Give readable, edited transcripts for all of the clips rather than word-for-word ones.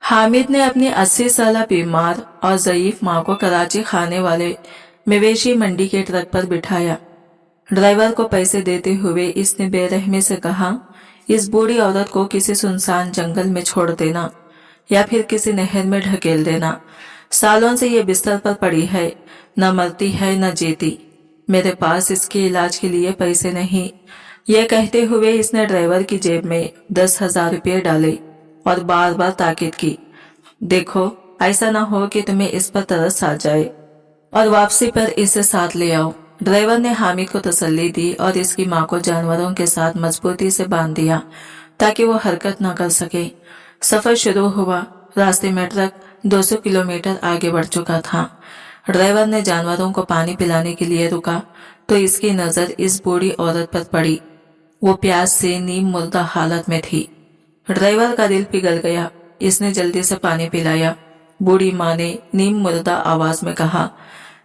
हामिद ने अपनी 80 साल बीमार और ज़ईफ माँ को कराची खाने वाले मवेशी मंडी के ट्रक पर बिठाया। ड्राइवर को पैसे देते हुए इसने बेरहमी से कहा, इस बूढ़ी औरत को किसी सुनसान जंगल में छोड़ देना या फिर किसी नहर में ढकेल देना। सालों से ये बिस्तर पर पड़ी है, न मरती है न जीती। मेरे पास इसके इलाज के लिए पैसे नहीं। यह कहते हुए इसने ड्राइवर की जेब में 10,000 रुपये डाले और बार बार ताकीद की, देखो ऐसा ना हो कि तुम्हें इस पर तरस आ जाए और वापसी पर इसे साथ ले आओ। ड्राइवर ने हामिद को तसल्ली दी और इसकी माँ को जानवरों के साथ मजबूती से बांध दिया ताकि वो हरकत न कर सके। सफर शुरू हुआ। रास्ते में ट्रक 200 किलोमीटर आगे बढ़ चुका था। ड्राइवर ने जानवरों को पानी पिलाने के लिए रुका तो इसकी नजर इस बूढ़ी औरत पर पड़ी। वो प्यास से नीम मुर्दा हालत में थी। ड्राइवर का दिल पिघल गया। इसने जल्दी से पानी पिलाया। बूढ़ी माँ ने नीम मुर्दा आवाज में कहा,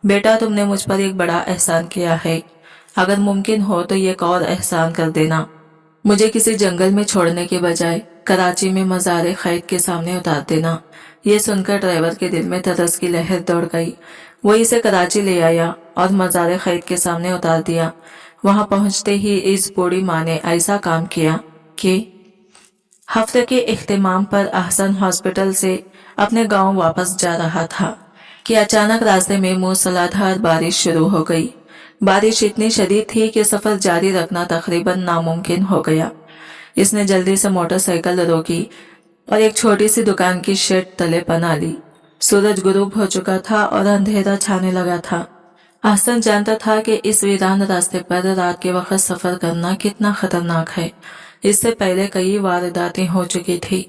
बेटा तुमने मुझ पर एक बड़ा एहसान किया है, अगर मुमकिन हो तो एक और एहसान कर देना। मुझे किसी जंगल में छोड़ने के बजाय कराची में मज़ार खैद के सामने उतार देना। ये सुनकर ड्राइवर के दिल में तरस की लहर दौड़ गई। वो इसे कराची ले आया और मज़ार खैद के सामने उतार दिया। वहां पहुंचते ही इस बूढ़ी माँ ने ऐसा काम किया कि हफ्ते के इख्तिमाम पर अहसन हॉस्पिटल से अपने गांव वापस जा रहा था कि अचानक रास्ते में मूसलाधार बारिश शुरू हो गई। बारिश इतनी शदीद थी कि सफर जारी रखना तकरीबन नामुमकिन हो गया। इसने जल्दी से मोटरसाइकिल रोकी और एक छोटी सी दुकान की शेड तले पना ली। सूरज गुरूब हो चुका था और अंधेरा छाने लगा था। अहसन जानता था कि इस वीरान रास्ते पर रात के वक्त सफर करना कितना खतरनाक है। इससे पहले कई वारदातें हो चुकी थी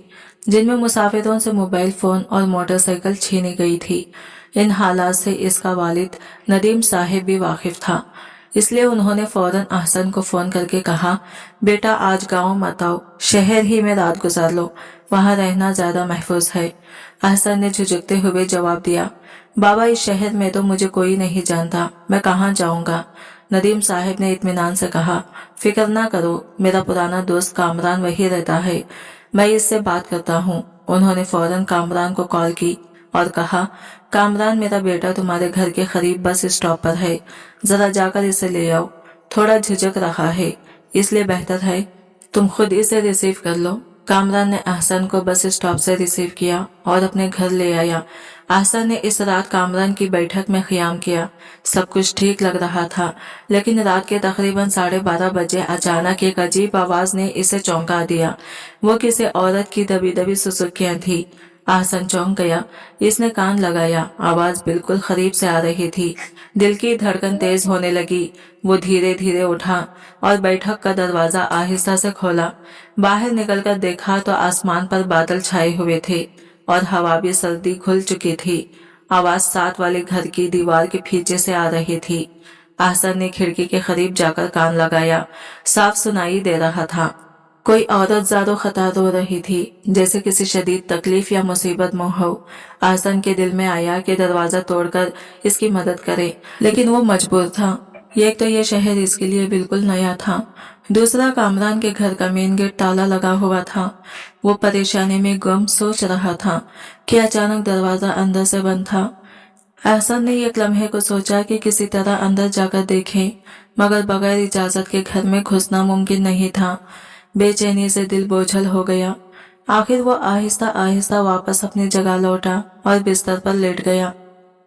जिनमें मुसाफिरों से मोबाइल फोन और मोटरसाइकिल छीनी गई थी। इन हालात से इसका वालिद नदीम साहिब भी वाकिफ था, इसलिए उन्होंने फौरन अहसन को फोन करके कहा, बेटा आज गांव मत आओ, शहर ही में रात गुजार लो, वहां रहना ज्यादा महफूज है। अहसन ने झुझकते हुए जवाब दिया, बाबा इस शहर में तो मुझे कोई नहीं जानता, मैं कहाँ जाऊंगा। नदीम साहिब ने इत्मीनान से कहा, फिक्र ना करो, मेरा पुराना दोस्त कामरान वही रहता है, मैं इससे बात करता हूँ। उन्होंने फौरन कामरान को कॉल की और कहा, कामरान मेरा बेटा तुम्हारे घर के करीब बस स्टॉप पर है, जरा जाकर इसे ले आओ। थोड़ा झिझक रहा है, इसलिए बेहतर है तुम खुद इसे रिसीव कर लो। कामरान ने अहसन को बस स्टॉप से रिसीव किया और अपने घर ले आया। अहसन ने इस रात कामरान की बैठक में क़याम किया। सब कुछ ठीक लग रहा था, लेकिन रात के तकरीबन 12:30 बजे अचानक एक अजीब आवाज ने इसे चौंका दिया। वो किसी औरत की दबी दबी सुसुकियां थी। अहसन चौंक गया। इसने कान लगाया। आवाज बिल्कुल करीब से आ रही थी। दिल की धड़कन तेज होने लगी। वो धीरे धीरे उठा और बैठक का दरवाजा आहिस्ता से खोला। बाहर निकलकर देखा तो आसमान पर बादल छाए हुए थे और हवा भी सर्दी खुल चुकी थी। आवाज साथ वाले घर की दीवार के पीछे से आ रही थी। अहसन ने खिड़की के करीब जाकर कान लगाया। साफ सुनाई दे रहा था। कोई औरत ज़ारो खतार रो रही थी, जैसे किसी शदीद तकलीफ या मुसीबत में हो। अहसन के दिल में आया कि दरवाजा तोड़कर इसकी मदद करे, लेकिन वो मजबूर था। एक तो ये शहर इसके लिए बिल्कुल नया था, दूसरा कामरान के घर का मेन गेट ताला लगा हुआ था। वो परेशानी में गम सोच रहा था कि अचानक दरवाजा अंदर से बंद था। अहसन ने एक लम्हे को सोचा कि किसी तरह अंदर जाकर देखे, मगर बगैर इजाजत के घर में घुसना मुमकिन नहीं था। बेचैनी से दिल बोझल हो गया। आखिर वो आहिस्ता आहिस्ता वापस अपनी जगह लौटा और बिस्तर पर लेट गया,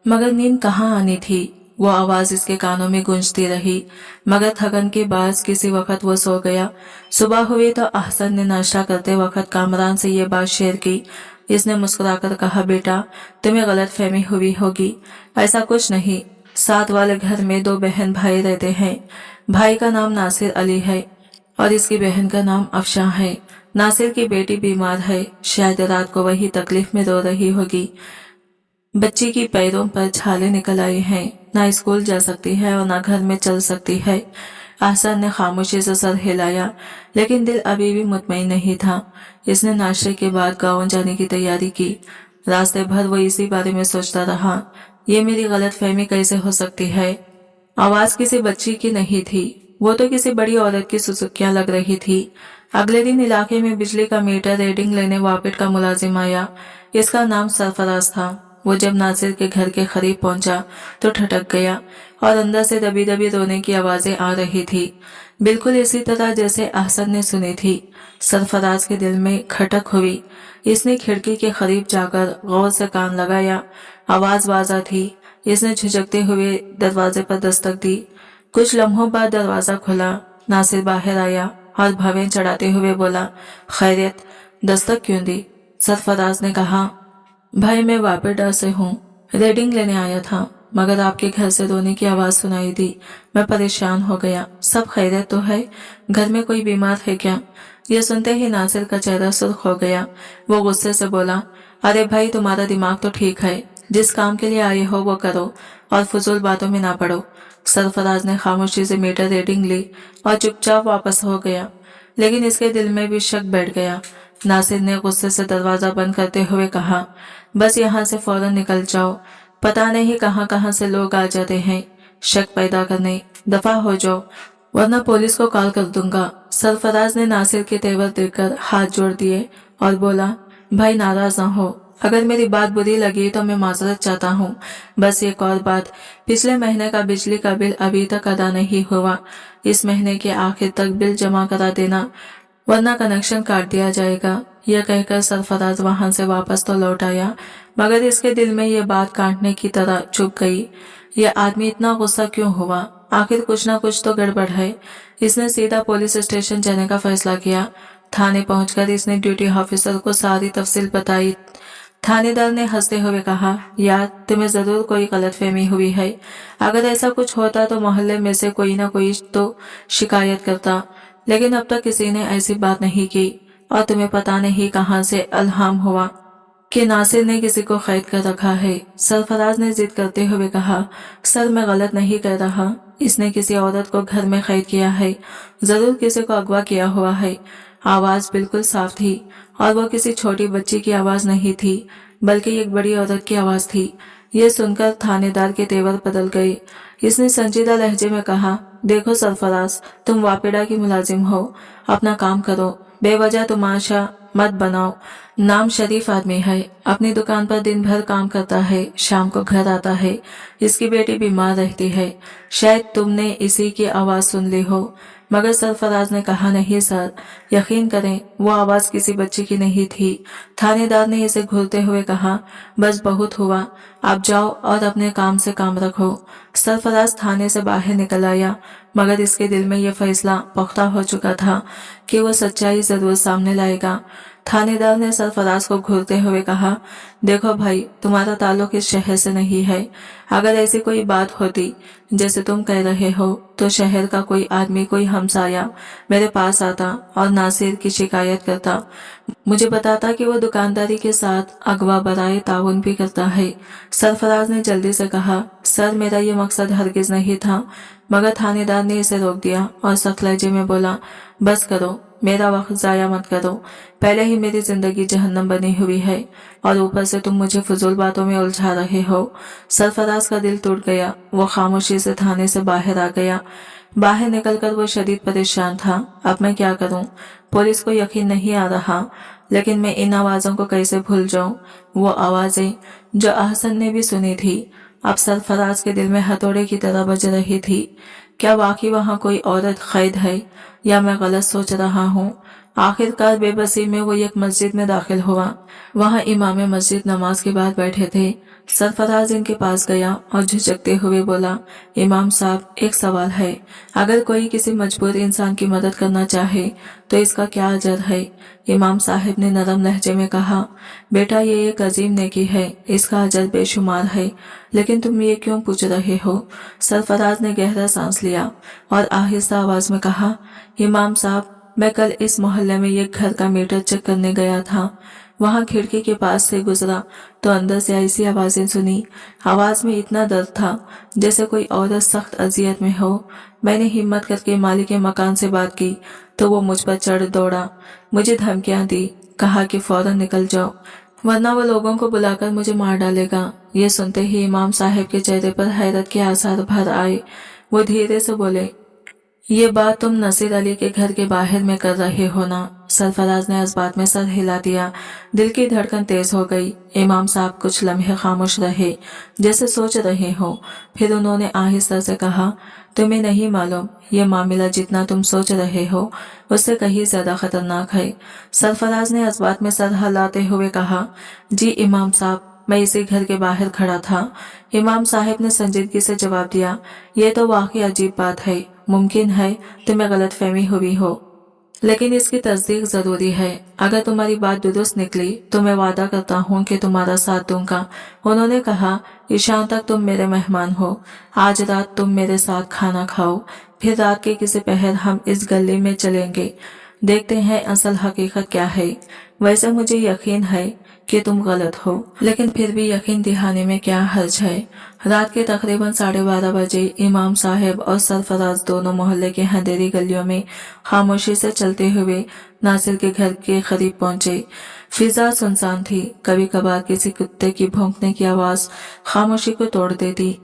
मगर नींद कहाँ आनी थी। वो आवाज इसके कानों में गूंजती रही, मगर थकन के बायस किसी वक्त वो सो गया। सुबह हुई तो अहसन ने नाश्ता करते वक्त कामरान से ये बात शेयर की। इसने मुस्कुराकर कहा, बेटा तुम्हें गलत फहमी हुई होगी, ऐसा कुछ नहीं। साथ वाले घर में 2 बहन भाई रहते हैं। भाई का नाम नासिर अली है और इसकी बहन का नाम अफशा है। नासिर की बेटी बीमार है, शायद रात को वही तकलीफ में रो रही होगी। बच्ची की पैरों पर छाले निकल आए हैं, ना स्कूल जा सकती है और ना घर में चल सकती है। अहसन ने खामोशी से सर हिलाया, लेकिन दिल अभी भी मुतमईन नहीं था। इसने नाश्ते के बाद गाँव जाने की तैयारी की। रास्ते भर वो इसी बारे में सोचता रहा, ये मेरी गलत फहमी कैसे हो सकती है। आवाज किसी बच्ची की नहीं थी, वो तो किसी बड़ी औरत की सुसुकियां लग रही थी। अगले दिन इलाके में बिजली का मीटर रीडिंग लेने वापिट का मुलाजिम आया। इसका नाम सरफराज था। वो जब नासिर के घर के करीब पहुंचा तो ठटक गया और अंदर से दबी दबी रोने की आवाजें आ रही थी, बिल्कुल इसी तरह जैसे अहसन ने सुनी थी। सरफराज के दिल में खटक हुई। इसने खिड़की के करीब जाकर गौर से कान लगाया। आवाज वाजा थी। इसने झिझकते हुए दरवाजे पर दस्तक दी। कुछ लम्हों बाद दरवाजा खुला। नासिर बाहर आया और भवें चढ़ाते हुए बोला, खैरियत, दस्तक क्यों दी? सरफराज ने कहा, भाई मैं वापिडा से हूँ, रीडिंग लेने आया था, मगर आपके घर से रोने की आवाज सुनाई दी। मैं परेशान हो गया। सब खैरियत तो है? घर में कोई बीमार है क्या? यह सुनते ही नासिर का चेहरा सुर्ख हो गया। वो गुस्से से बोला, अरे भाई, तुम्हारा दिमाग तो ठीक है। जिस काम के लिए आए हो वो करो और फजूल बातों में ना पड़ो। सरफराज ने खामोशी से मीटर रीडिंग ली और चुपचाप वापस हो गया, लेकिन इसके दिल में भी शक बैठ गया। नासिर ने गुस्से से दरवाजा बंद करते हुए कहा, बस यहाँ से फौरन निकल जाओ। पता नहीं कहाँ कहाँ से लोग आ जाते हैं शक पैदा करने। दफा हो जाओ वरना पुलिस को कॉल कर दूंगा। सरफराज ने नासिर के तेवर देखकर हाथ जोड़ दिए और बोला, भाई नाराज ना हो, अगर मेरी बात बुरी लगी तो मैं माजरत चाहता हूँ। बस एक और बात, पिछले महीने का बिजली का बिल अभी तक अदा नहीं हुआ। इस महीने के आखिर तक बिल जमा करा देना, वरना कनेक्शन काट दिया जाएगा। यह कहकर सरफराज वहां से वापस तो लौट आया, मगर इसके दिल में यह बात काटने की तरह चुप गई। यह आदमी इतना गुस्सा क्यों हुआ? आखिर कुछ ना कुछ तो गड़बड़ है। इसने सीधा पुलिस स्टेशन जाने का फैसला किया। थाने पहुंचकर इसने ड्यूटी ऑफिसर को सारी तफसील बताई। थानेदार ने हंसते हुए कहा, यार, तुम्हें जरूर कोई गलतफहमी हुई है। अगर ऐसा कुछ होता तो मोहल्ले में से कोई ना कोई तो शिकायत करता, लेकिन अब तक किसी ने ऐसी बात नहीं की। और तुम्हें पता नहीं कहां से इल्हाम हुआ कि नासिर ने किसी को कैद कर रखा है। सरफराज ने जिद करते हुए कहा, सर, मैं गलत नहीं कह रहा। इसने किसी औरत को घर में कैद किया है, जरूर किसी को अगवा किया हुआ है। आवाज बिल्कुल साफ थी और वो किसी छोटी बच्ची की आवाज नहीं थी, बल्कि एक बड़ी औरत की आवाज थी। ये सुनकर थानेदार के तेवर बदल गए। इसने संजीदा लहजे में कहा, देखो सरफराज, तुम वापिडा की मुलाजिम हो, अपना काम करो, बेवजह तमाशा मत बनाओ। नाम शरीफ आदमी है, अपनी दुकान पर दिन भर काम करता है, शाम को घर आता है। इसकी बेटी बीमार रहती है, शायद तुमने इसी की आवाज सुन ली हो। मगर सरफराज ने कहा, नहीं सर, यकीन करें, वो आवाज किसी बच्ची की नहीं थी। थानेदार ने इसे घूरते हुए कहा, बस बहुत हुआ, आप जाओ और अपने काम से काम रखो। सरफराज थाने से बाहर निकल आया, मगर इसके दिल में यह फैसला पुख्ता हो चुका था कि वो सच्चाई जरूर सामने लाएगा। थानेदार ने सरफराज को घूरते हुए कहा, देखो भाई, तुम्हारा ताल्लुक इस शहर से नहीं है। अगर ऐसी कोई बात होती जैसे तुम कह रहे हो तो शहर का कोई आदमी, कोई हमसाया मेरे पास आता और नासिर की शिकायत करता, मुझे बताता कि वो दुकानदारी के साथ अगवा बराए ताउन भी करता है। सरफराज ने जल्दी से कहा, सर, मेरा ये मकसद हरगिज नहीं था। मगर थानेदार ने इसे रोक दिया और सख्त लहजे में बोला, बस करो, मेरा वक्त जाया मत करो। पहले ही मेरी जिंदगी जहन्नम बनी हुई है और ऊपर से तुम मुझे फजूल बातों में उलझा रहे हो। सरफराज का दिल टूट गया। वो खामोशी से थाने से बाहर आ गया। बाहर निकलकर वो शदीद परेशान था। अब मैं क्या करूं? पुलिस को यकीन नहीं आ रहा, लेकिन मैं इन आवाजों को कैसे भूल जाऊं? वो आवाजें जो अहसन ने भी सुनी थी अब सरफराज के दिल में हथौड़े की तरह बज रही थी। क्या वाकई वहां कोई औरत कैद है या मैं गलत सोच रहा हूँ? आखिरकार बेबसी में वो एक मस्जिद में दाखिल हुआ। वहां इमाम मस्जिद नमाज के बाद बैठे थे। सरफराज इनके पास गया और झिझकते हुए बोला, इमाम साहब, एक सवाल है। अगर कोई किसी मजबूर इंसान की मदद करना चाहे तो इसका क्या अजर है? इमाम साहब ने नरम लहजे में कहा, बेटा, ये एक अजीम नेकी है, इसका अजर बेशुमार है, लेकिन तुम ये क्यों पूछ रहे हो? सरफराज ने गहरा सांस लिया और आहिस्ता आवाज में कहा, इमाम साहब, मैं कल इस मोहल्ले में एक घर का मीटर चेक करने गया था। वहां खिड़की के पास से गुजरा तो अंदर से ऐसी आवाजें सुनी। आवाज में इतना दर्द था जैसे कोई औरत सख्त अजियत में हो। मैंने हिम्मत करके मालिक के मकान से बात की तो वो मुझ पर चढ़ दौड़ा, मुझे धमकियां दी, कहा कि फौरन निकल जाओ वरना वो लोगों को बुलाकर मुझे मार डालेगा। ये सुनते ही इमाम साहब के चेहरे पर हैरत के आसार भर आए। वो धीरे से बोले, ये बात तुम नसीर अली के घर के बाहर में कर रहे हो ना? सरफराज ने इस बात में सर हिला दिया। दिल की धड़कन तेज हो गई। इमाम साहब कुछ लम्हे खामोश रहे, जैसे सोच रहे हो। फिर उन्होंने आहिस्ता से कहा, तुम्हें नहीं मालूम, ये मामला जितना तुम सोच रहे हो उससे कहीं ज्यादा खतरनाक है। सरफराज ने इस बात में सर हिलाते हुए कहा, जी इमाम साहब, मैं इसी घर के बाहर खड़ा था। इमाम साहब ने संजीदगी से जवाब दिया, यह तो वाकई अजीब बात है। मुमकिन है तुम्हें गलतफहमी हुई हो, लेकिन इसकी तस्दीक जरूरी है। अगर तुम्हारी बात दुरुस्त निकली तो मैं वादा करता हूँ कि तुम्हारा साथ दूंगा। उन्होंने कहा, ईशान तक तुम मेरे मेहमान हो। आज रात तुम मेरे साथ खाना खाओ, फिर रात के किसी पहर हम इस गली में चलेंगे, देखते हैं असल हकीकत क्या है। वैसे मुझे यकीन है कि तुम गलत हो, लेकिन फिर भी यकीन दिखाने में क्या हर्ज है। रात के तकरीबन 12:30 बजे इमाम साहब और सरफराज दोनों मोहल्ले के अंधेरी गलियों में खामोशी से चलते हुए नासिर के घर के करीब पहुंचे। फिजा सुनसान थी। कभी कभार किसी कुत्ते की भौंकने की आवाज खामोशी को तोड़ देती।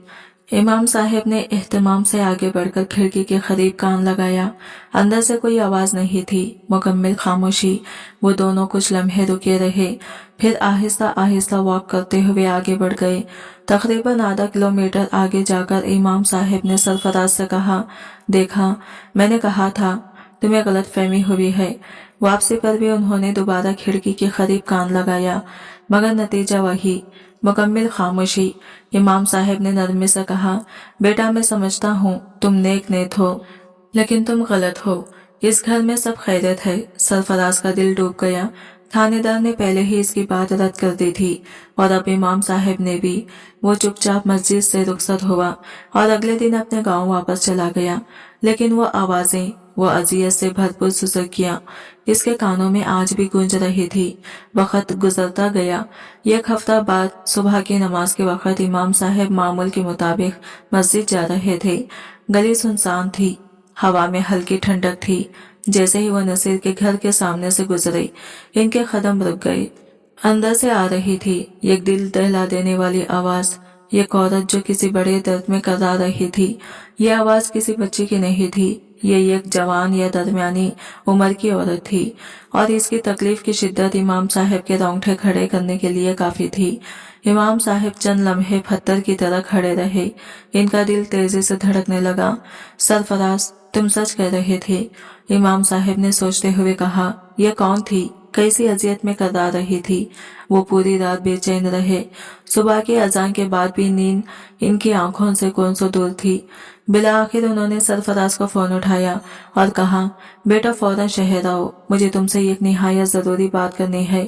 इमाम साहब ने एहतमाम से आगे बढ़कर खिड़की के करीब कान लगाया। अंदर से कोई आवाज नहीं थी, मुकम्मल खामोशी। वो दोनों कुछ लम्हे रुके रहे, फिर आहिस्ता आहिस्ता वॉक करते हुए आगे बढ़ गए। तकरीबन आधा किलोमीटर आगे जाकर इमाम साहब ने सरफराज से कहा, देखा, मैंने कहा था तुम्हें गलतफहमी हुई है। वापसी पर भी उन्होंने दोबारा खिड़की के करीब कान लगाया, मगर नतीजा वही, मुकम्मल खामोशी। इमाम साहब ने नरमी से कहा, बेटा मैं समझता हूँ तुम नेक नेत हो, लेकिन तुम गलत हो। इस घर में सब खैरियत है। सरफराज का दिल डूब गया। थानेदार ने पहले ही इसकी बात रद्द कर दी थी और अब इमाम साहब ने भी। वो चुपचाप मस्जिद से रुखसत हुआ और अगले दिन अपने गांव वापस चला गया। लेकिन वो आवाजें, वो अजियत से भरपूर सुसुकियां इसके कानों में आज भी गूंज रही थी। वक्त गुजरता गया। एक हफ्ता बाद सुबह की नमाज के वक्त इमाम साहब मामूल के मुताबिक मस्जिद जा रहे थे। गली सुनसान थी, हवा में हल्की ठंडक थी। जैसे ही वो नसीर के घर के सामने से गुजरे, इनके कदम रुक गए। अंदर से आ रही थी एक दिल दहला देने वाली आवाज, एक औरत जो किसी बड़े दर्द में करा रही थी। ये आवाज किसी बच्ची की नहीं थी, ये एक जवान या दरमियानी उम्र की औरत थी, और इसकी तकलीफ की शिद्दत इमाम साहब के रोंगटे खड़े करने के लिए काफी थी। इमाम साहब चंद लम्हे पत्थर की तरह खड़े रहे। इनका दिल तेजी से धड़कने लगा। सरफराज, तुम सच कह रहे थे, इमाम साहब ने सोचते हुए कहा। यह कौन थी? कैसी अजियत में करा रही थी? वो पूरी रात बेचैन रहे। सुबह की अजान के बाद भी नींद इनकी आंखों से कौन सो दूर थी। बिला आखिर उन्होंने सरफराज को फोन उठाया और कहा, बेटा फौरन शहर आओ, मुझे तुमसे एक निहायत जरूरी बात करनी है।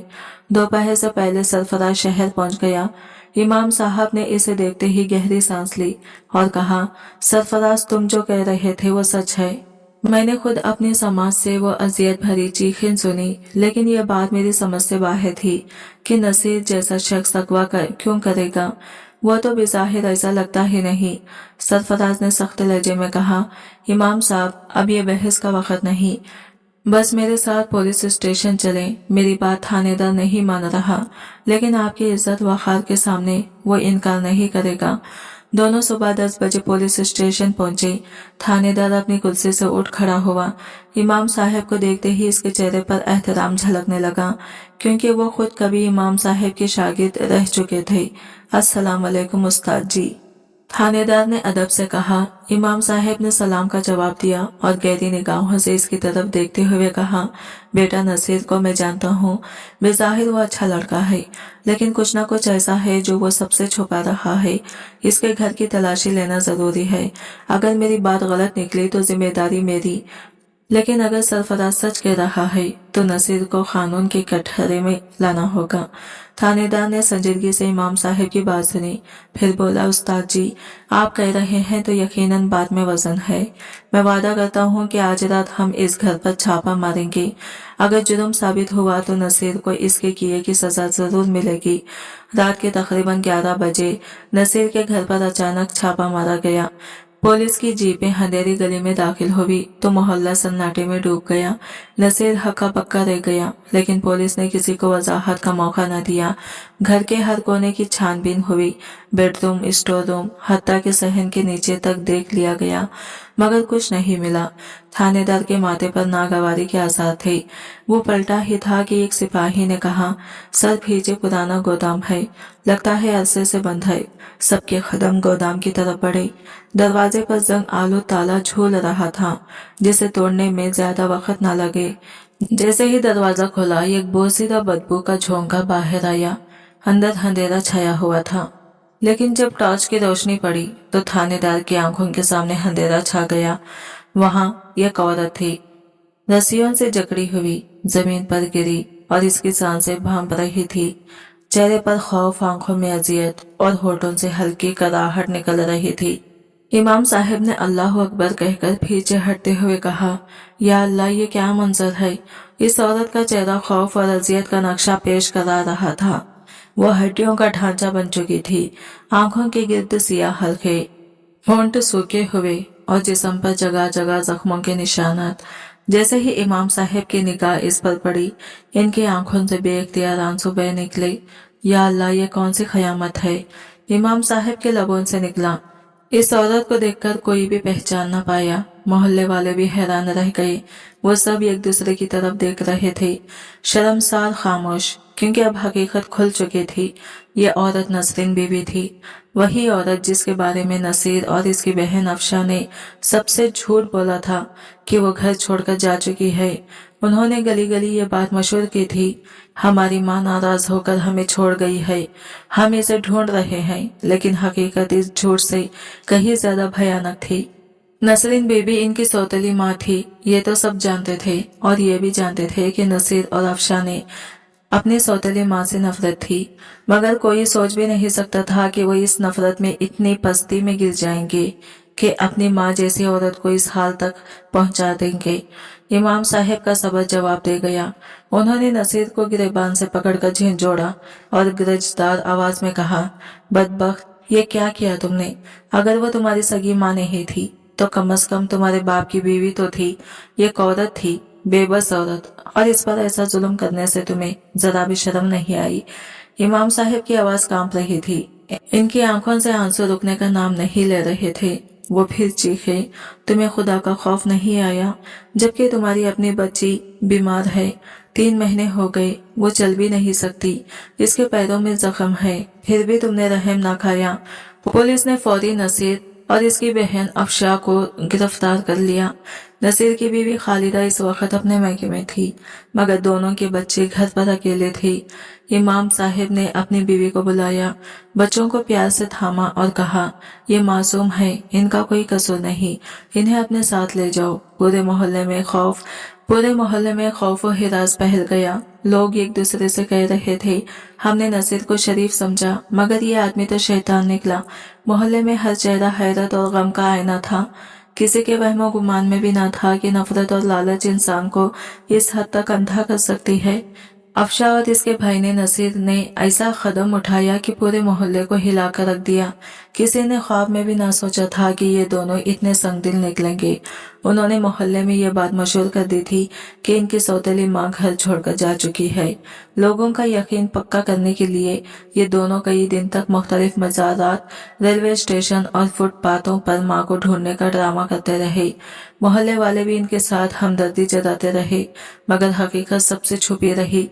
दोपहर से पहले सरफराज शहर पहुंच गया। इमाम साहब ने इसे देखते ही गहरी सांस ली और कहा, सरफराज, तुम जो कह रहे थे वो सच है। मैंने खुद अपनी समाज से वो अजियत भरी चीखें सुनी, लेकिन यह बात मेरी समझ से बाहर थी कि नसीर जैसा शख्स अगवा क्यों करेगा। वो तो बेज़ाहिर ऐसा लगता ही नहीं। सरफराज ने सख्त लहजे में कहा, इमाम साहब, अब ये बहस का वक्त नहीं, बस मेरे साथ पुलिस स्टेशन चलें। मेरी बात थानेदार नहीं मान रहा, लेकिन आपकी इज्जत वखार के सामने वो इनकार नहीं करेगा। दोनों सुबह 10 बजे पुलिस स्टेशन पहुंचे। थानेदार अपनी कुर्सी से उठ खड़ा हुआ। इमाम साहब को देखते ही इसके चेहरे पर एहतराम झलकने लगा, क्योंकि वो खुद कभी इमाम साहब के शागिर्द रह चुके थे। अस्सलाम वालेकुम उस्ताद जी, थानेदार ने अदब से कहा। इमाम साहब ने सलाम का जवाब दिया और गहरी निगाहों से इसकी तरफ देखते हुए कहा, बेटा नसीर को मैं जानता हूँ। बेज़ाहिर वो अच्छा लड़का है, लेकिन कुछ न कुछ ऐसा है जो वो सबसे छुपा रहा है। इसके घर की तलाशी लेना जरूरी है। अगर मेरी बात गलत निकली तो जिम्मेदारी मेरी, लेकिन अगर सरफराज सच कह रहा है तो नसीर को कानून के कटघरे में लाना होगा। थानेदार ने संजीदगी से इमाम साहब की बात सुनी, फिर बोला, उस्ताद जी, आप कह रहे हैं तो यकीनन बात में वजन है। मैं वादा करता हूँ कि आज रात हम इस घर पर छापा मारेंगे। अगर जुर्म साबित हुआ तो नसीर को इसके किए की सजा जरूर मिलेगी। रात के तकरीबन 11 बजे नसीर के घर पर अचानक छापा मारा गया। पुलिस की जीपें अंधेरी गली में दाखिल हुई तो मोहल्ला सन्नाटे में डूब गया। नसीर हक्का पक्का रह गया, लेकिन पुलिस ने किसी को वजाहत का मौका न दिया। घर के हर कोने की छानबीन हुई, बेडरूम, स्टोर रूम, हत्ता के सहन के नीचे तक देख लिया गया। मगर कुछ नहीं मिला। थानेदार के माथे पर नागवारी के आसार थे। वो पलटा ही था कि एक सिपाही ने कहा, सर पीछे पुराना गोदाम है, लगता है अरसे से बंद है। सबके कदम गोदाम की तरफ बढ़े। दरवाजे पर जंग आलू ताला झूल रहा था, जिसे तोड़ने में ज्यादा वक्त न लगे। जैसे ही दरवाजा खुला, एक बोसीदा बदबू का झोंका बाहर आया। अंदर अंधेरा छाया हुआ था, लेकिन जब टॉर्च की रोशनी पड़ी तो थानेदार की आंखों के सामने अंधेरा छा गया। वहां एक औरत थी, रस्सियों से जकड़ी हुई, जमीन पर गिरी और इसकी सांसें भांप रही थी। चेहरे पर खौफ, आंखों में अजियत और होठों से हल्की कराहट निकल रही थी। इमाम साहब ने अल्लाह अकबर कहकर पीछे हटते हुए कहा, या अल्लाह, ये क्या मंजर है। इस औरत का चेहरा खौफ और अजियत का नक्शा पेश करा रहा था। वो हड्डियों का ढांचा बन चुकी थी, आंखों के गिर्द सियाह हल्के, होंठ सूखे हुए और जिस्म पर जगह जगह जख्मों के निशानात। जैसे ही इमाम साहब की निगाह इस पर पड़ी, इनकी आंखों से बेइख्तियार आंसू बह निकले। या अल्लाह, ये कौन सी खयामत है। इमाम साहब के लबों से निकला। इस औरत को देखकर कोई भी पहचान न पाया। मोहल्ले वाले भी हैरान रह गए। वो सब एक दूसरे की तरफ देख रहे थे, शर्मसार, खामोश, क्योंकि अब हकीकत खुल चुकी थी। ये औरत नसरीन बीवी थी, वही औरत जिसके बारे में नसीर और इसकी बहन अफशा ने सबसे झूठ बोला था कि वो घर छोड़कर जा चुकी है। उन्होंने गली गली ये बात मशहूर की थी, हमारी माँ नाराज होकर हमें छोड़ गई है, हम इसे ढूंढ रहे हैं। लेकिन हकीकत इस झूठ से कहीं ज्यादा भयानक थी। नसरीन बीबी इनकी सौतेली माँ थी, ये तो सब जानते थे, और ये भी जानते थे कि नसीर और अफशा ने अपनी सौतेली माँ से नफरत थी, मगर कोई सोच भी नहीं सकता था कि वो इस नफरत में इतनी पस्ती में गिर जाएंगे कि अपनी माँ जैसी औरत को इस हाल तक पहुंचा देंगे। इमाम साहब का सबर जवाब दे गया। उन्होंने नसीर को गिरेबान से पकड़कर झिंझोड़ा और गरजदार आवाज में कहा, बदबख्त, ये क्या किया तुमने। अगर वो तुम्हारी सगी माँ नहीं थी तो कम से कम तुम्हारे बाप की बीवी तो थी। ये एक औरत थी, बेबस औरत, और इस पर ऐसा जुल्म करने से तुम्हें जरा भी शर्म नहीं आई। इमाम साहब की आवाज कांप रही थी। इनकी आंखों से आंसू रुकने का नाम नहीं ले रहे थे। वो फिर चीखे, तुम्हें खुदा का खौफ नहीं आया, जबकि तुम्हारी अपनी बच्ची बीमार है, 3 महीने हो गए, वो चल भी नहीं सकती, इसके पैरों में जख्म है, फिर भी तुमने रहम ना खाया। पुलिस ने फौरी नसीर और इसकी बहन अफशा को गिरफ्तार कर लिया। नसीर की बीवी खालिदा इस वक्त अपने मैके में थी, मगर दोनों के बच्चे घर पर अकेले थे। इमाम साहब ने अपनी बीवी को बुलाया, बच्चों को प्यार से थामा और कहा, ये मासूम है, इनका कोई कसूर नहीं, इन्हें अपने साथ ले जाओ। पूरे मोहल्ले में खौफ और हिरास फैल गया। लोग एक दूसरे से कह रहे थे, हमने नसीर को शरीफ समझा, मगर ये आदमी तो शैतान निकला। मोहल्ले में हर चेहरा हैरत और गम का आईना था। किसी के वहमो गुमान में भी न था कि नफरत और लालच इंसान को इस हद तक अंधा कर सकती है। अफशा और इसके भाई ने नसीर ने ऐसा कदम उठाया कि पूरे मोहल्ले को हिलाकर रख दिया। किसी ने ख्वाब में भी ना सोचा था कि ये दोनों इतने संगदिल निकलेंगे। उन्होंने मोहल्ले में ये बात मशहूर कर दी थी कि इनकी सौतेली माँ घर छोड़कर जा चुकी है। लोगों का यकीन पक्का करने के लिए ये दोनों कई दिन तक मुख्तलिफ मज़ारात, रेलवे स्टेशन और फुटपाथों पर माँ को ढूंढने का ड्रामा करते रहे। मोहल्ले वाले भी इनके साथ हमदर्दी जताते रहे, मगर हकीकत सबसे छुपी रही।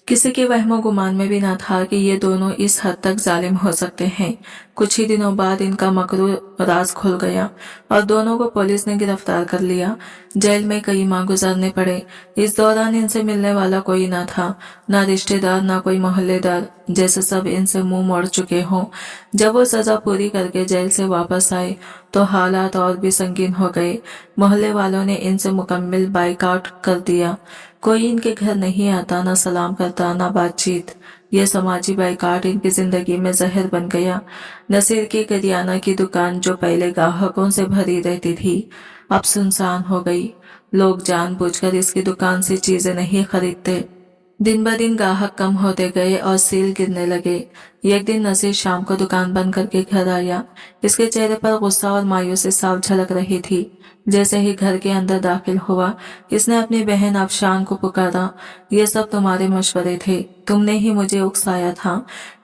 किसी के वहमो गुमान में भी न था कि ये दोनों इस हद तक जालिम हो सकते हैं। कुछ ही दिनों बाद इनका मकरूर राज खुल गया और दोनों को पुलिस ने गिरफ्तार कर लिया। जेल में कई माह गुजारने पड़े। इस दौरान इनसे मिलने वाला कोई न था, ना रिश्तेदार, ना कोई मोहल्लेदार, जैसे सब इनसे मुंह मोड़ चुके हों। जब वो सजा पूरी करके जेल से वापस आए तो हालात और भी संगीन हो गए। मोहल्ले वालों ने इनसे मुकम्मल बाइकआउट कर दिया। कोई इनके घर नहीं आता, ना सलाम करता, ना बातचीत। यह समाजी बाइकाट इनकी जिंदगी में जहर बन गया। नसीर की करियाना की दुकान, जो पहले ग्राहकों से भरी रहती थी, अब सुनसान हो गई। लोग जानबूझकर इसकी दुकान से चीजें नहीं खरीदते। दिन ब दिन ग्राहक कम होते गए और सेल गिरने लगे। एक दिन नसीर शाम को दुकान बंद करके घर आया। इसके चेहरे पर गुस्सा और मायूसी साफ झलक रही थी। जैसे ही घर के अंदर दाखिल हुआ, इसने अपनी बहन अफशान को पुकारा। ये सब तुम्हारे मशवरे थे, तुमने ही मुझे उकसाया था,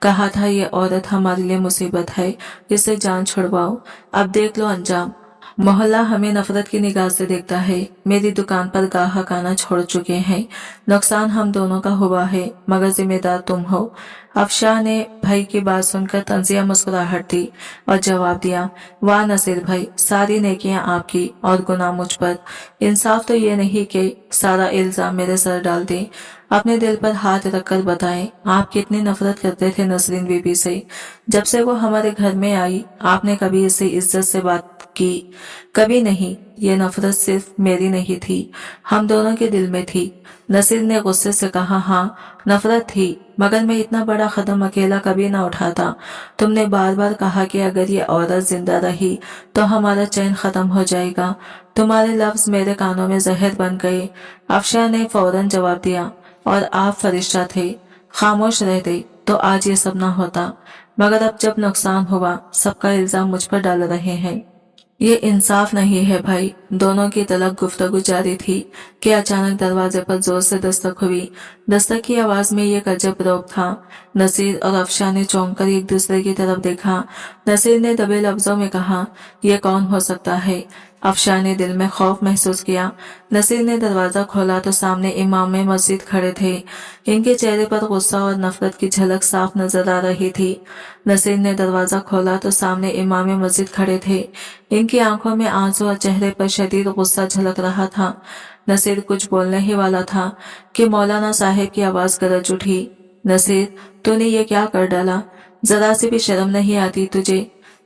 कहा था ये औरत हमारे लिए मुसीबत है, इससे जान छुड़वाओ। अब देख लो अंजाम। मोहल्ला हमें नफरत की निगाह से देखता है। मेरी दुकान पर ग्राहक आना छोड़ चुके हैं। नुकसान हम दोनों का हुआ है, मगर जिम्मेदार तुम हो। अफशाह ने भाई की बात सुनकर तंजिया मुस्कुराहट दी और जवाब दिया, वाह नसीर भाई, सारी नेकियां आपकी और गुनाह मुझ पर। इंसाफ तो ये नहीं कि सारा इल्जाम मेरे सर डाल दें। अपने दिल पर हाथ रखकर बताएं, आप कितनी नफरत करते थे नसरीन बीबी से। जब से वो हमारे घर में आई, आपने कभी इससे इज्जत से बात की? कभी नहीं। ये नफरत सिर्फ मेरी नहीं थी, हम दोनों के दिल में थी। नसीर ने गुस्से से कहा, हाँ नफरत थी, मगर मैं इतना बड़ा कदम अकेला कभी ना उठाता। तुमने बार बार कहा कि अगर ये औरत जिंदा रही तो हमारा चैन खत्म हो जाएगा। तुम्हारे लफ्ज मेरे कानों में जहर बन गए। अफशाह ने फौरन जवाब दिया, और आप फरिश्ता थे, खामोश रहते तो आज ये सब ना होता। मगर अब जब नुकसान हुआ, सबका इल्जाम मुझ पर डाल रहे हैं। ये इंसाफ नहीं है भाई। दोनों की तलब गुफ्तगू जारी थी कि अचानक दरवाजे पर जोर से दस्तक हुई। दस्तक की आवाज में एक अजब रौब था। नसीर और अफशाह ने चौंक कर एक दूसरे की तरफ देखा। नसीर ने दबे लफ्जों में कहा, यह कौन हो सकता है? अफशाह ने दिल में खौफ महसूस किया। नसीर ने दरवाजा खोला तो सामने इमाम मस्जिद खड़े थे। इनके चेहरे पर गुस्सा और नफरत की झलक साफ नजर आ रही थी। नसीर ने दरवाजा खोला तो सामने इमाम मस्जिद खड़े थे। इनकी आंखों में आंसू और चेहरे पर शदीद गुस्सा झलक रहा था। नसीर कुछ बोलने ही वाला था कि मौलाना साहब की आवाज गरज उठी, नसीर, तूने ये क्या कर डाला? जरा सी भी शर्म नहीं आती तुझे?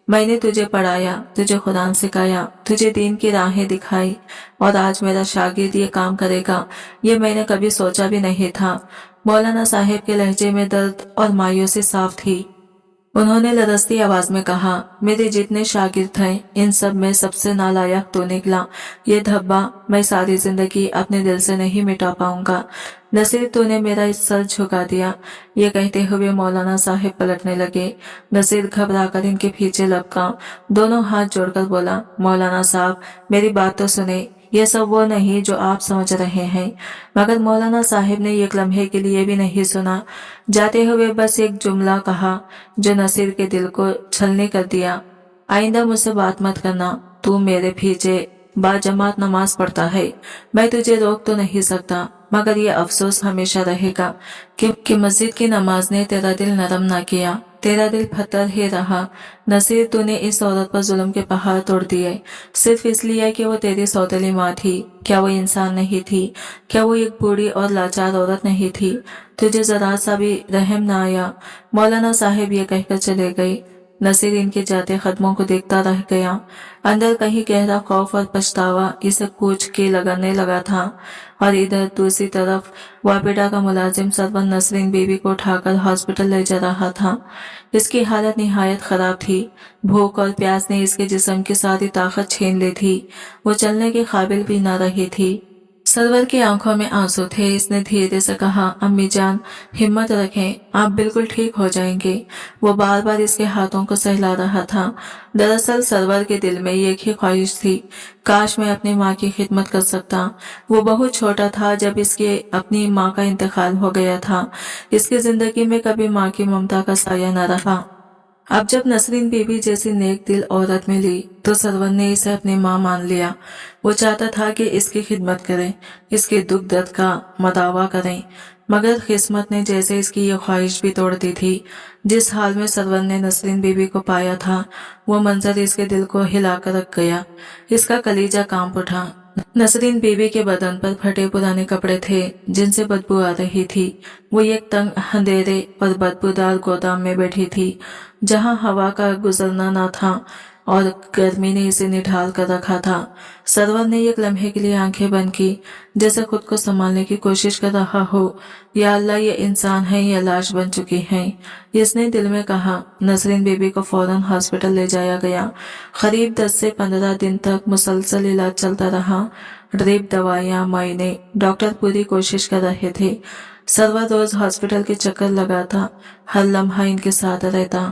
मैंने तुझे पढ़ाया, तुझे कुरान सिखाया, तुझे दीन की राहें दिखाई, और आज मेरा शागिर्द ये काम करेगा, ये मैंने कभी सोचा भी नहीं था। मौलाना साहब के लहजे में दर्द और मायूसी साफ थी। उन्होंने लरजती आवाज में कहा, मेरे जितने शागिर्द हैं, इन सब में सबसे नालायक तो निकला। ये धब्बा मैं सारी जिंदगी अपने दिल से नहीं मिटा पाऊंगा। नसीर, तूने मेरा इस सर झुका दिया। ये कहते हुए मौलाना साहब पलटने लगे। नसीर घबराकर इनके पीछे लपका, दोनों हाथ जोड़कर बोला, मौलाना साहब, मेरी बात तो सुने। ये सब वो नहीं जो आप समझ रहे हैं। मगर मौलाना साहिब ने एक लम्हे के लिए भी नहीं सुना। जाते हुए बस एक जुमला कहा जो नसीर के दिल को छलनी कर दिया, आइंदा मुझसे बात मत करना। तू मेरे पीछे बाजमात नमाज पढ़ता है, मैं तुझे रोक तो नहीं सकता, मगर ये अफसोस हमेशा रहेगा कि मस्जिद की नमाज ने तेरा दिल नरम ना किया, तेरा दिल पत्थर ही रहा। नसीर, तूने इस औरत पर जुल्म के पहाड़ तोड़ दिए, सिर्फ इसलिए कि वो तेरी सौतेली माँ थी। क्या वो इंसान नहीं थी? क्या वो एक बूढ़ी और लाचार औरत नहीं थी? तुझे जरा सा भी रहम न आया? मौलाना साहब ये कहकर चले गए। नसीर इनके जाते कदमों को देखता रह गया। अंदर कहीं गहरा खौफ और पछतावा इसे कूच के लगाने लगा था। और इधर दूसरी तरफ वापिडा का मुलाजिम सरवन नसरीन बीबी को उठाकर हॉस्पिटल ले जा रहा था। इसकी हालत निहायत खराब थी। भूख और प्यास ने इसके जिस्म की सारी ताकत छीन ली थी। वो चलने के काबिल भी न रही थी। सरवर की आंखों में आंसू थे। इसने धीरे से कहा, अम्मी जान, हिम्मत रखें, आप बिल्कुल ठीक हो जाएंगे। वो बार बार इसके हाथों को सहला रहा था। दरअसल सरवर के दिल में एक ही ख्वाहिश थी, काश मैं अपनी माँ की खिदमत कर सकता। वो बहुत छोटा था जब इसके अपनी माँ का इंतकाल हो गया था। इसकी जिंदगी में कभी माँ की ममता का साया न रहा। अब जब नसरीन बीबी जैसी नेक दिल औरत मिली तो सरवन ने इसे अपनी माँ मान लिया। वो चाहता था कि इसकी खिदमत करें, इसके दुख दर्द का मदावा करें, मगर किस्मत ने जैसे इसकी ये ख्वाहिश भी तोड़ दी थी। जिस हाल में सरवन ने नसरीन बीबी को पाया था, वो मंजर इसके दिल को हिलाकर रख गया। इसका कलीजा कांप उठा। नसरीन बीबी के बदन पर फटे पुराने कपड़े थे जिनसे बदबू आ रही थी। वो एक तंग अंधेरे और बदबूदार गोदाम में बैठी थी, जहां हवा का गुजरना न था और गर्मी ने इसे निढाल कर रखा था। सरवर ने एक लम्हे के लिए आंखें बंद की, जैसे खुद को संभालने की कोशिश कर रहा हो। या अल्लाह, ये इंसान है या लाश बन चुकी है, इसने दिल में कहा। नसरीन बीबी को फौरन हॉस्पिटल ले जाया गया। करीब 10 से 15 दिन तक मुसलसल इलाज चलता रहा। ड्रिप, दवाइयां, मायने, डॉक्टर पूरी कोशिश कर रहे थे। सरवर रोज हॉस्पिटल के चक्कर लगाता, हर लम्हा इनके साथ रहता।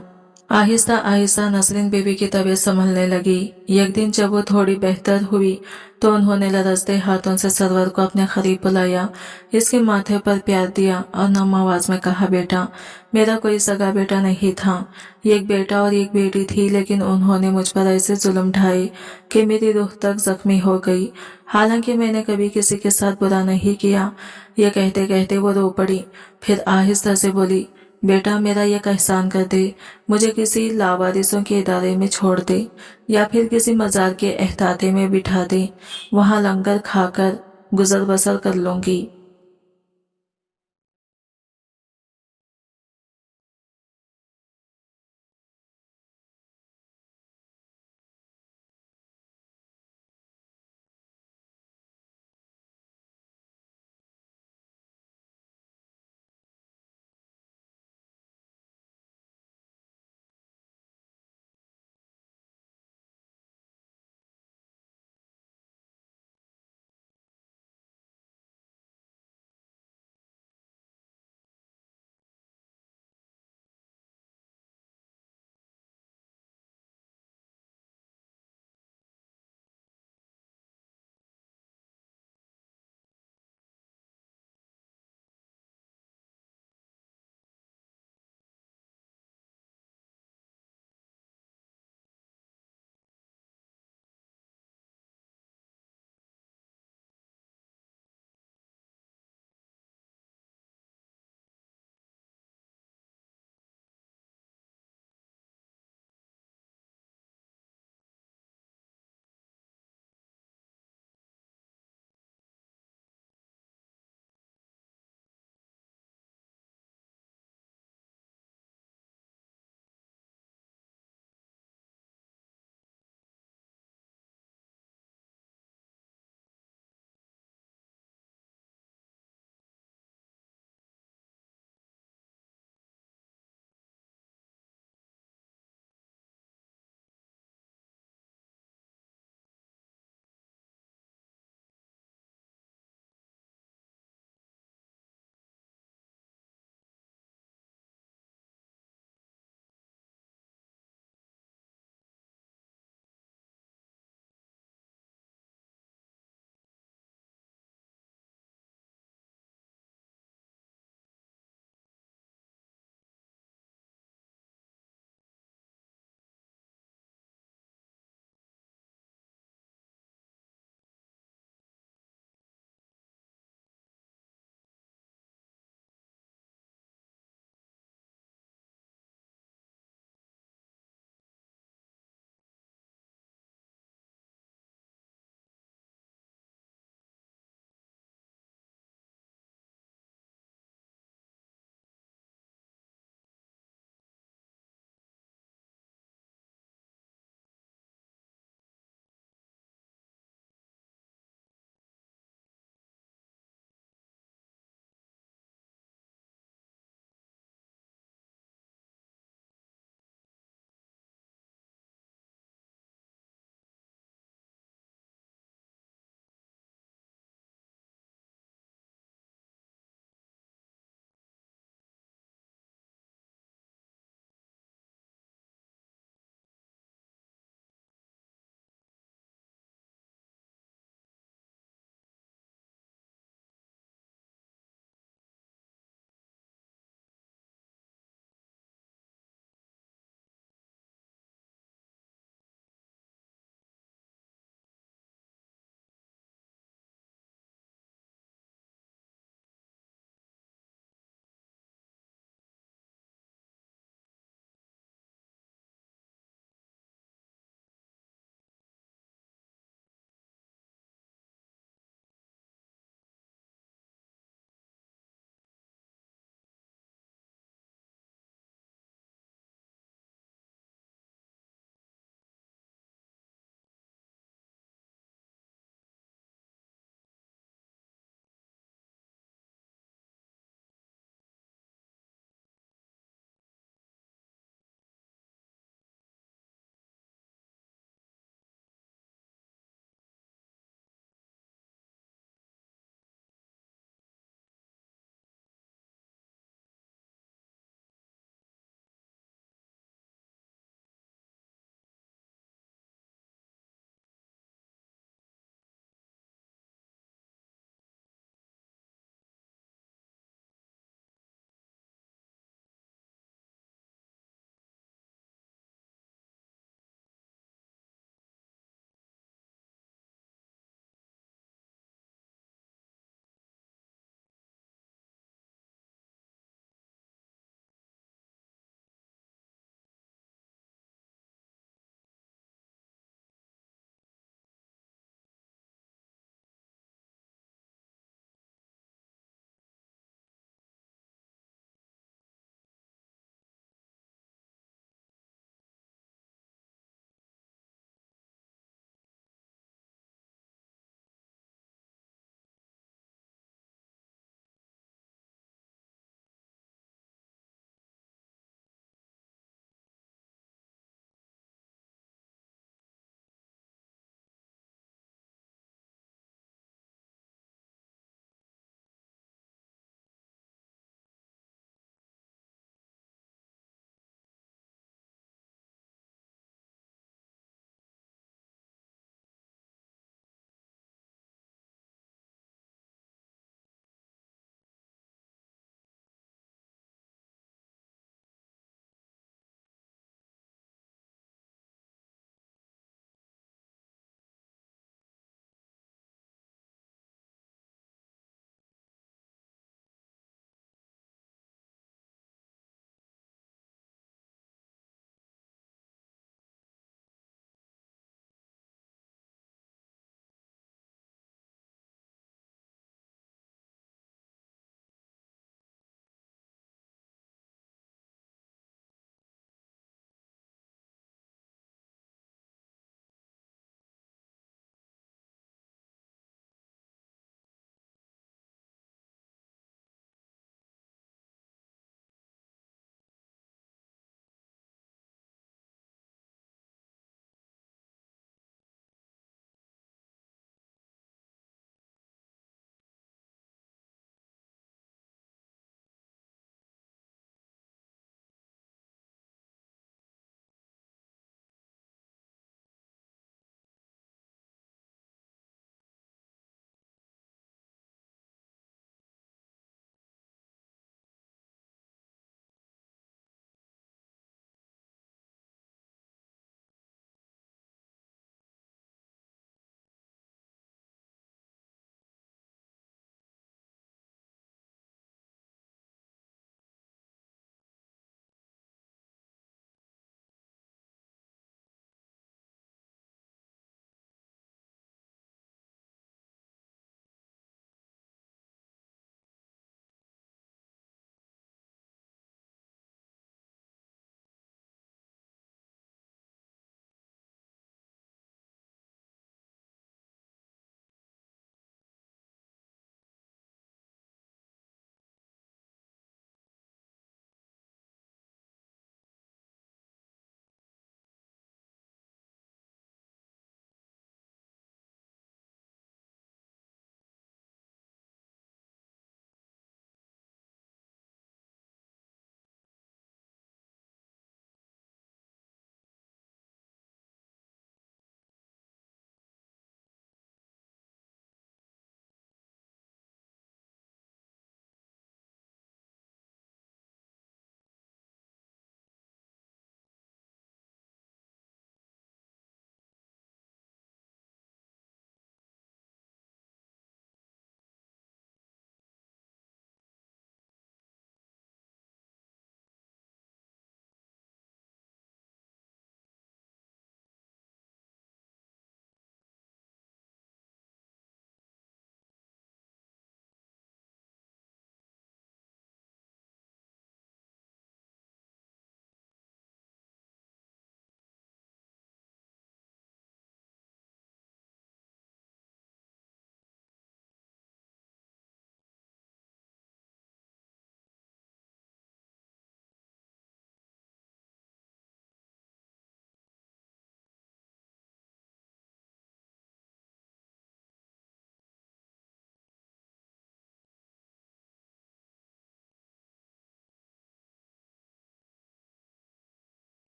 आहिस्ता आहिस्ता नसरीन बीवी की तबीयत संभलने लगी। एक दिन जब वो थोड़ी बेहतर हुई तो उन्होंने लरजते हाथों से सरवर को अपने करीब बुलाया, इसके माथे पर प्यार दिया और नम आवाज में कहा, बेटा, मेरा कोई सगा बेटा नहीं था। एक बेटा और एक बेटी थी, लेकिन उन्होंने मुझ पर ऐसे जुल्म ढाए कि मेरी रूह तक जख्मी हो गई। हालांकि मैंने कभी किसी के साथ बुरा नहीं किया। ये कहते कहते वो रो पड़ी। फिर आहिस्ता से बोली, बेटा, मेरा एक एहसान कर दे, मुझे किसी लावारिसों के इदारे में छोड़ दे या फिर किसी मजार के एहताते में बिठा दे। वहां लंगर खाकर गुजर बसर कर लूंगी।